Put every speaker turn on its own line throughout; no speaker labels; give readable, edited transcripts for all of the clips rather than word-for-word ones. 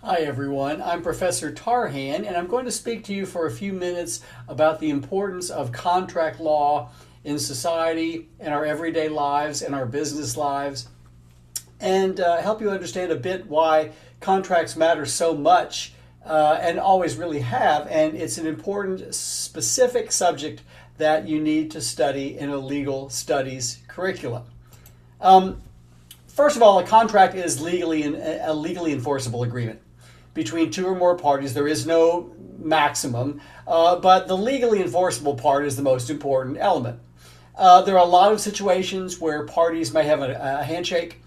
Hi everyone, I'm Professor Tarhan and I'm going to speak to you for a few minutes about the importance of contract law in society, in our everyday lives, and our business lives, and help you understand a bit why contracts matter so much and always really have, and it's an important specific subject that you need to study in a legal studies curriculum. First of all, a contract is a legally enforceable agreement between two or more parties. There is no maximum, but the legally enforceable part is the most important element. There are a lot of situations where parties may have a handshake,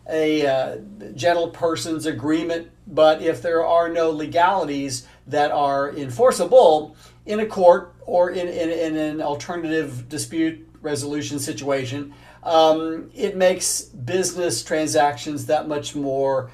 a gentle person's agreement, but if there are no legalities that are enforceable in a court or in an alternative dispute resolution situation, it makes business transactions that much more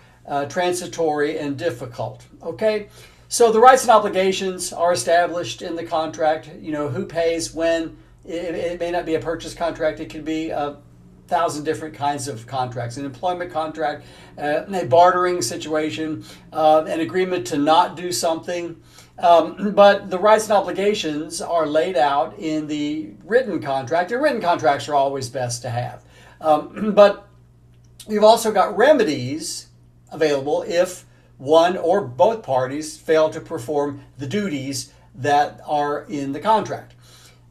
transitory and difficult. Okay, so the rights and obligations are established in the contract. You know, who pays when. It may not be a purchase contract. It could be 1,000 different kinds of contracts. An employment contract, a bartering situation, an agreement to not do something. But the rights and obligations are laid out in the written contract. And written contracts are always best to have. But you've also got remedies available if one or both parties fail to perform the duties that are in the contract.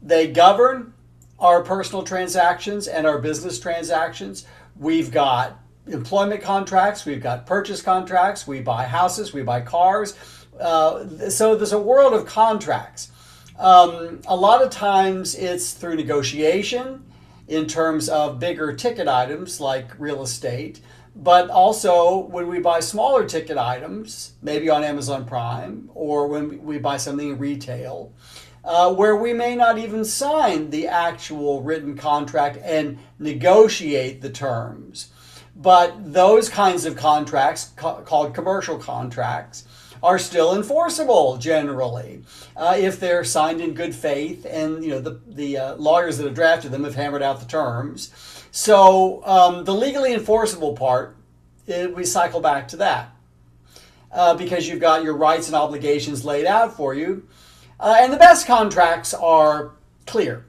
They govern our personal transactions and our business transactions. We've got employment contracts, we've got purchase contracts, we buy houses, we buy cars. So there's a world of contracts. A lot of times it's through negotiation in terms of bigger ticket items like real estate, but also when we buy smaller ticket items, maybe on Amazon Prime, or when we buy something in retail, where we may not even sign the actual written contract and negotiate the terms. But those kinds of contracts, called commercial contracts, are still enforceable generally if they're signed in good faith, and the lawyers that have drafted them have hammered out the terms. So the legally enforceable part, we cycle back to that because you've got your rights and obligations laid out for you. And the best contracts are clear.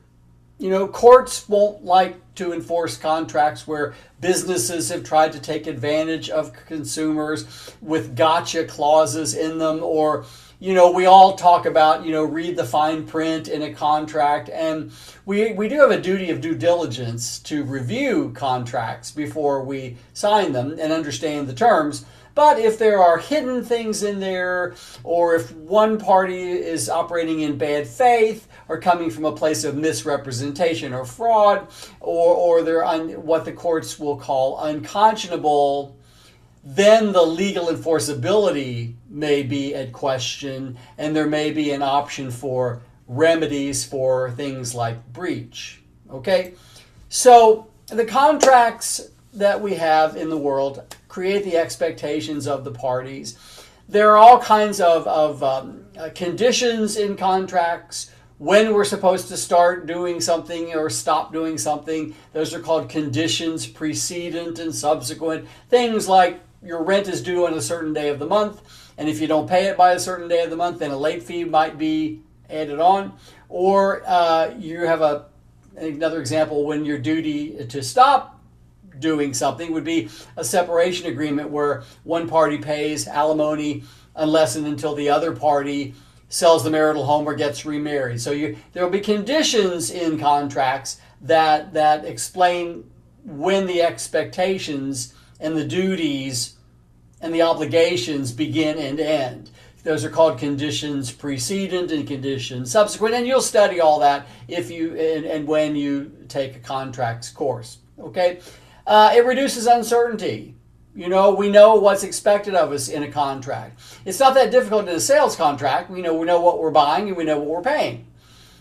You know, courts won't like to enforce contracts where businesses have tried to take advantage of consumers with gotcha clauses in them, or, we all talk about, read the fine print in a contract, and we do have a duty of due diligence to review contracts before we sign them and understand the terms. But if there are hidden things in there, or if one party is operating in bad faith or coming from a place of misrepresentation or fraud, or they're what the courts will call unconscionable, then the legal enforceability may be at question, and there may be an option for remedies for things like breach. Okay? So the contracts that we have in the world create the expectations of the parties. There are all kinds of conditions in contracts, when we're supposed to start doing something or stop doing something. Those are called conditions precedent and subsequent. Things like your rent is due on a certain day of the month, and if you don't pay it by a certain day of the month, then a late fee might be added on. Or you have another example when your duty to stop doing something would be a separation agreement where one party pays alimony unless and until the other party sells the marital home or gets remarried. So there will be conditions in contracts that explain when the expectations and the duties and the obligations begin and end. Those are called conditions precedent and conditions subsequent, and you'll study all that if you and when you take a contracts course. Okay. It reduces uncertainty. We know what's expected of us in a contract. It's not that difficult in a sales contract. We know what we're buying, and we know what we're paying,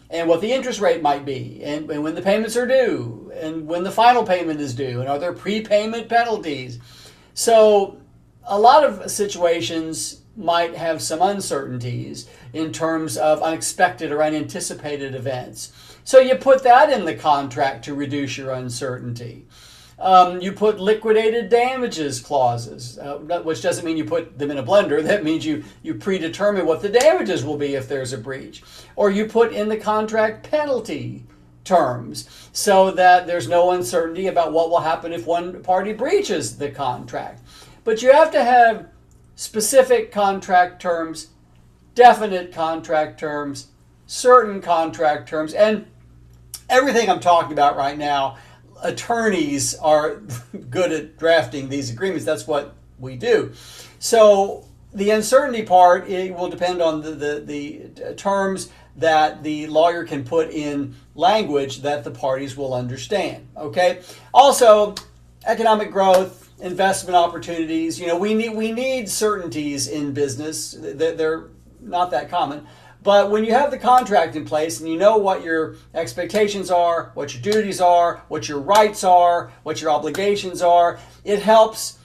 and what the interest rate might be, and when the payments are due, and when the final payment is due, and are there prepayment penalties. So a lot of situations might have some uncertainties in terms of unexpected or unanticipated events. So you put that in the contract to reduce your uncertainty. You put liquidated damages clauses, which doesn't mean you put them in a blender. That means you predetermine what the damages will be if there's a breach. Or you put in the contract penalty terms so that there's no uncertainty about what will happen if one party breaches the contract. But you have to have specific contract terms, definite contract terms, certain contract terms, and everything I'm talking about right now. Attorneys are good at drafting these agreements. That's what we do. So the uncertainty part, it will depend on the terms that the lawyer can put in language that the parties will understand. Okay. Also, economic growth, investment opportunities. We need certainties in business. They're not that common. But when you have the contract in place and you know what your expectations are, what your duties are, what your rights are, what your obligations are, it helps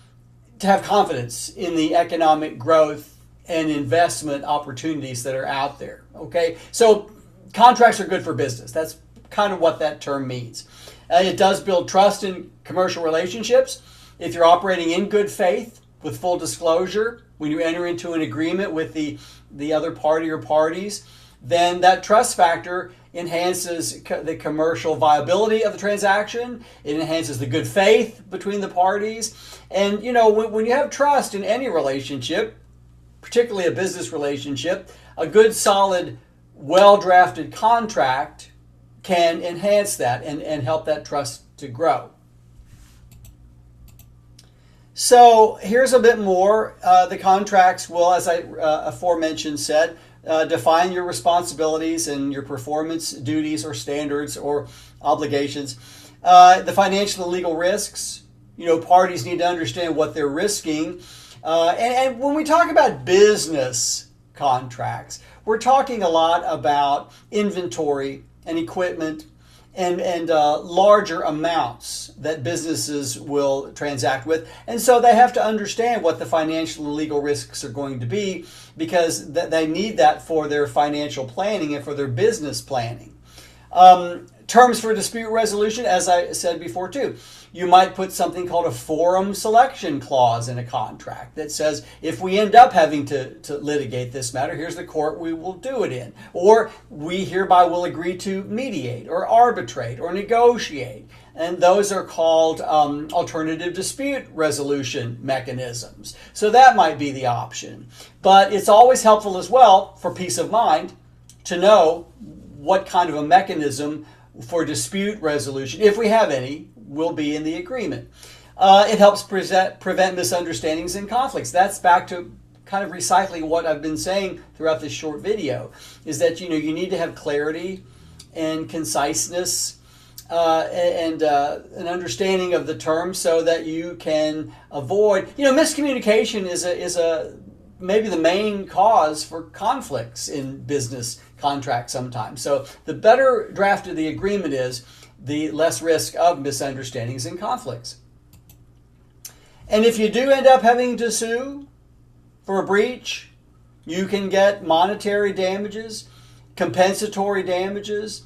to have confidence in the economic growth and investment opportunities that are out there. Okay, so contracts are good for business. That's kind of what that term means. It does build trust in commercial relationships. If you're operating in good faith with full disclosure, when you enter into an agreement with the other party or parties, then that trust factor enhances the commercial viability of the transaction. It enhances the good faith between the parties. And, when you have trust in any relationship, particularly a business relationship, a good, solid, well-drafted contract can enhance that and help that trust to grow. So here's a bit more. The contracts will, as I aforementioned said, define your responsibilities and your performance duties or standards or obligations. The financial and legal risks, parties need to understand what they're risking. And when we talk about business contracts, we're talking a lot about inventory and equipment and larger amounts that businesses will transact with. And so they have to understand what the financial and legal risks are going to be, because they need that for their financial planning and for their business planning. Terms for dispute resolution, as I said before too, you might put something called a forum selection clause in a contract that says, if we end up having to litigate this matter, here's the court we will do it in. Or we hereby will agree to mediate or arbitrate or negotiate. And those are called alternative dispute resolution mechanisms. So that might be the option. But it's always helpful as well, for peace of mind, to know what kind of a mechanism for dispute resolution, if we have any, will be in the agreement. It helps prevent misunderstandings and conflicts. That's back to kind of recycling what I've been saying throughout this short video, is that you need to have clarity and conciseness and an understanding of the terms so that you can avoid, miscommunication is maybe the main cause for conflicts in business contracts sometimes. So the better drafted the agreement is, the less risk of misunderstandings and conflicts. And if you do end up having to sue for a breach, you can get monetary damages, compensatory damages,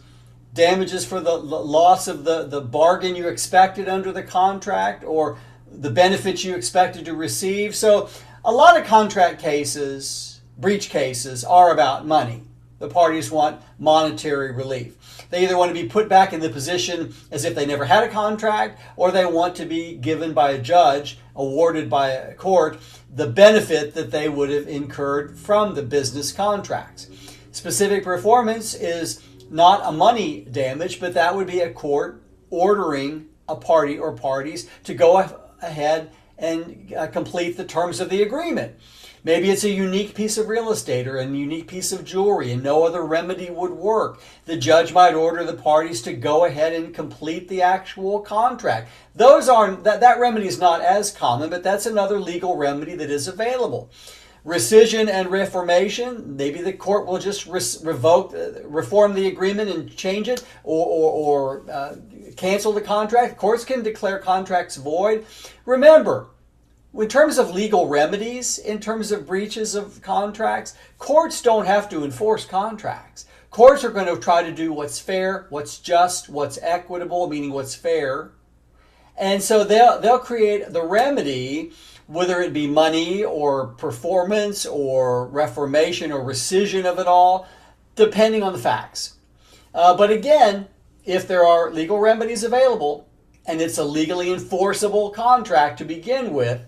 damages for the loss of the bargain you expected under the contract or the benefits you expected to receive. So a lot of contract cases, breach cases, are about money. The parties want monetary relief. They either want to be put back in the position as if they never had a contract, or they want to be given by a judge, awarded by a court, the benefit that they would have incurred from the business contracts. Specific performance is not a money damage, but that would be a court ordering a party or parties to go ahead and complete the terms of the agreement. Maybe it's a unique piece of real estate or a unique piece of jewelry and no other remedy would work. The judge might order the parties to go ahead and complete the actual contract. That remedy is not as common, but that's another legal remedy that is available. Rescission and reformation, maybe the court will just reform the agreement and change it or cancel the contract. Courts can declare contracts void. Remember, in terms of legal remedies, in terms of breaches of contracts, courts don't have to enforce contracts. Courts are going to try to do what's fair, what's just, what's equitable, meaning what's fair, And so they'll create the remedy, whether it be money or performance or reformation or rescission of it all, depending on the facts. But again, if there are legal remedies available and it's a legally enforceable contract to begin with,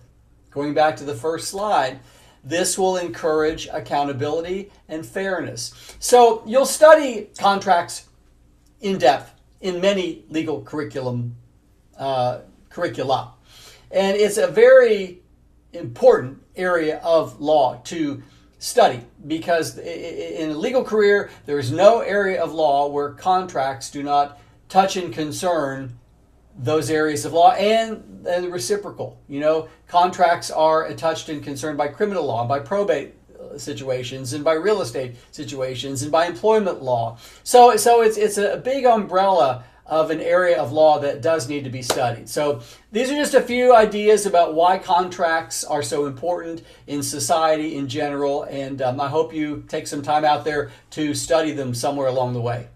going back to the first slide, this will encourage accountability and fairness. So you'll study contracts in depth in many legal curricula. And it's a very important area of law to study, because in a legal career, there is no area of law where contracts do not touch and concern those areas of law, and the reciprocal. You know, contracts are touched and concerned by criminal law, by probate situations, and by real estate situations, and by employment law. So it's a big umbrella of an area of law that does need to be studied. So these are just a few ideas about why contracts are so important in society in general, and I hope you take some time out there to study them somewhere along the way.